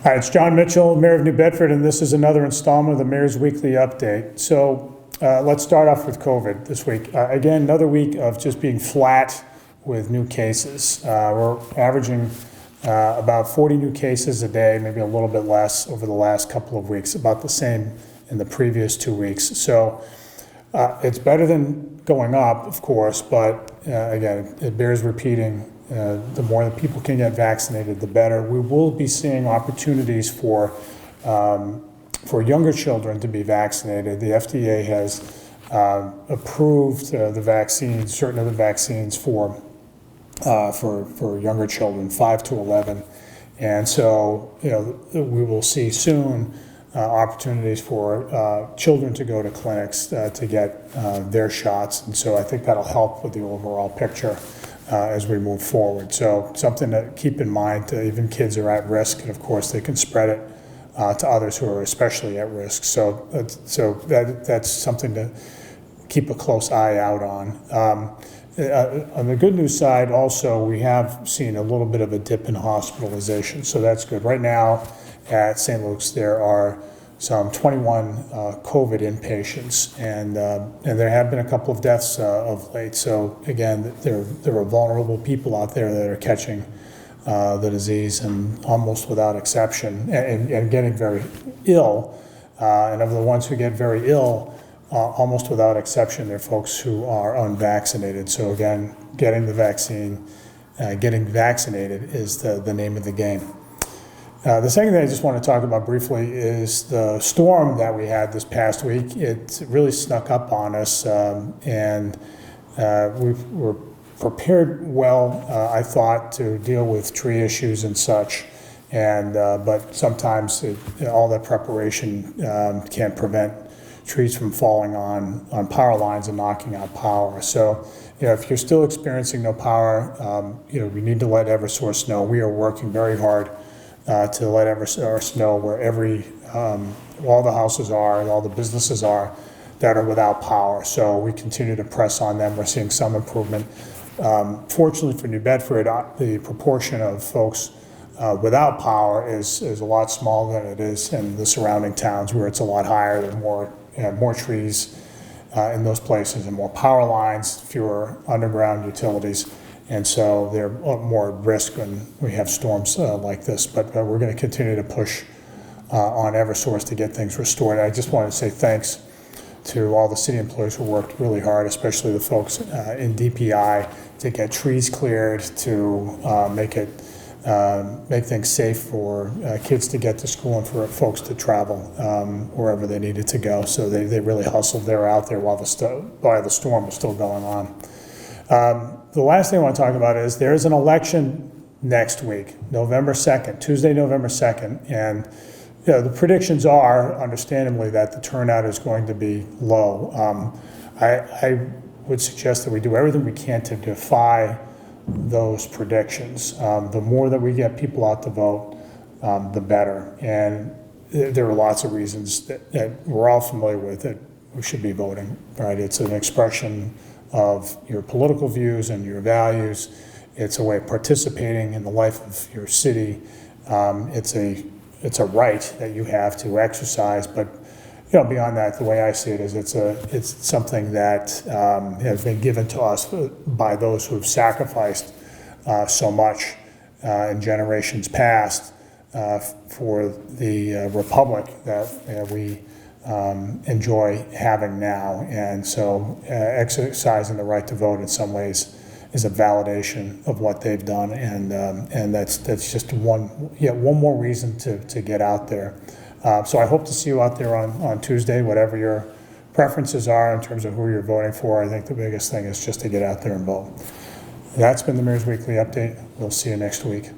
Hi, it's Jon Mitchell, Mayor of New Bedford, and this is another installment of the Mayor's Weekly Update. So let's start off with COVID this week. Again, another week of just being flat with new cases. We're averaging about 40 new cases a day, maybe a little bit less over the last couple of weeks, about the same in the previous 2 weeks. So it's better than going up, of course, but again, it bears repeating. The more that people can get vaccinated, the better. We will be seeing opportunities for younger children to be vaccinated. The FDA has approved the vaccines, certain of the vaccines for younger children, 5 to 11, and so we will see soon opportunities for children to go to clinics to get their shots, and so I think that'll help with the overall picture as we move forward. So something to keep in mind, even kids are at risk, and of course they can spread it to others who are especially at risk. So that's something to keep a close eye out on. On the good news side also, we have seen a little bit of a dip in hospitalization, so that's good. Right now at St. Luke's there are some 21 COVID inpatients, and there have been a couple of deaths of late. So again, there are vulnerable people out there that are catching the disease, and almost without exception, and getting very ill. And of the ones who get very ill, almost without exception, they're folks who are unvaccinated. So again, getting the vaccine, getting vaccinated is the name of the game. The second thing I just want to talk about briefly is the storm that we had this past week. It really snuck up on us, and we were prepared well, I thought, to deal with tree issues and such. And but sometimes all that preparation can't prevent trees from falling on power lines and knocking out power. So if you're still experiencing no power, we need to let Eversource know. We are working very hard to let Eversource know where all the houses are and all the businesses are that are without power. So we continue to press on them. We're seeing some improvement. Fortunately for New Bedford, the proportion of folks without power is a lot smaller than it is in the surrounding towns, where it's a lot higher. There are more trees in those places and more power lines, fewer underground utilities. And so they're more at risk when we have storms like this. But we're going to continue to push on Eversource to get things restored. I just wanted to say thanks to all the city employees who worked really hard, especially the folks in DPI, to get trees cleared, to make things safe for kids to get to school and for folks to travel wherever they needed to go. So they really hustled. They were out there while the storm was still going on. The last thing I want to talk about is there's an election next week, November 2nd, Tuesday, November 2nd. And the predictions are, understandably, that the turnout is going to be low. I would suggest that we do everything we can to defy those predictions. The more that we get people out to vote, the better. And there are lots of reasons that we're all familiar with that we should be voting, right? It's an expression of your political views and your values. It's a way of participating in the life of your city. It's a right that you have to exercise, but beyond that, the way I see it is it's something that has been given to us by those who have sacrificed so much in generations past for the republic that we enjoy having now. And so exercising the right to vote in some ways is a validation of what they've done, and that's just one more reason to get out there. So I hope to see you out there on Tuesday, whatever your preferences are in terms of who you're voting for. I think the biggest thing is just to get out there and vote. That's been the Mayor's Weekly Update. We'll see you next week.